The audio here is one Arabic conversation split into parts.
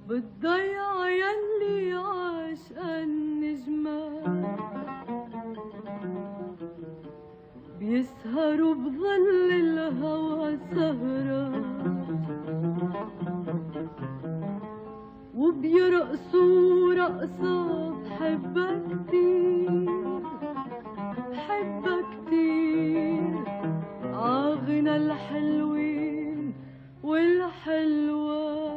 بالضيعة يلي عاشقة النجمات بيسهروا بظل الهوى سهرة وبيرقصوا رقصة بحبها كتير بحبها كتير عاغنى الحلوين والحلوات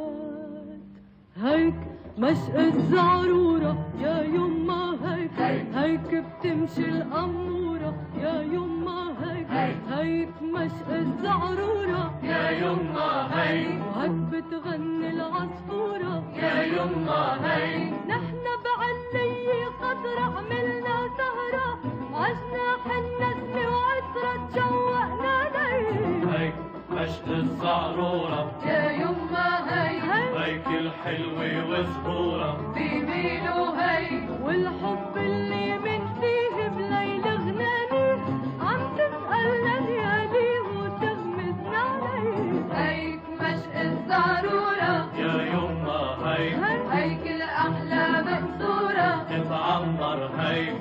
هيك مشقة زعرورة يا يما هيك هيك بتمشي الأمورة يا يما هيك مشقة زعرورة يا يما هيك وهيك بتغني العصفورة يا يما هيك نحن بعلية خضرا عملنا سهرة عجناح النسمة وعطرة تشوقنا ليل هيك مشط الزعرورة يا يما هيك الحلوة وزهورة بيميلوا هيك والحب اللي من فيه بليل غناني عم تسألنا ليالي وتغمزنا عليه هيك مشق الزعرورة يا يما هيك الأحلى مكسورة تتعمر هيك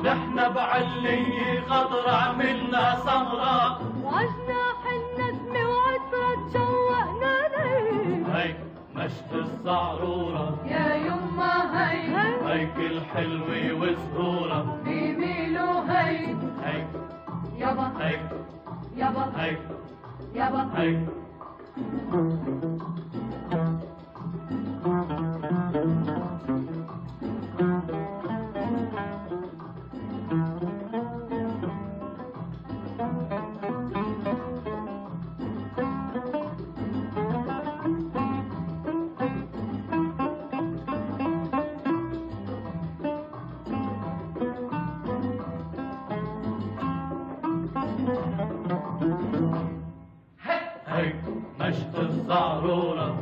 نحن بعلية خضرا عملنا سهرة وعجناح النسمة وعطرة تشوقنا ليه هيك مشط الزعرورة يا يما هيك الحلوة وزهورة بيميلوا هيك يابا هيك يابا هيك يابا هيك هيك مشط الزعرورة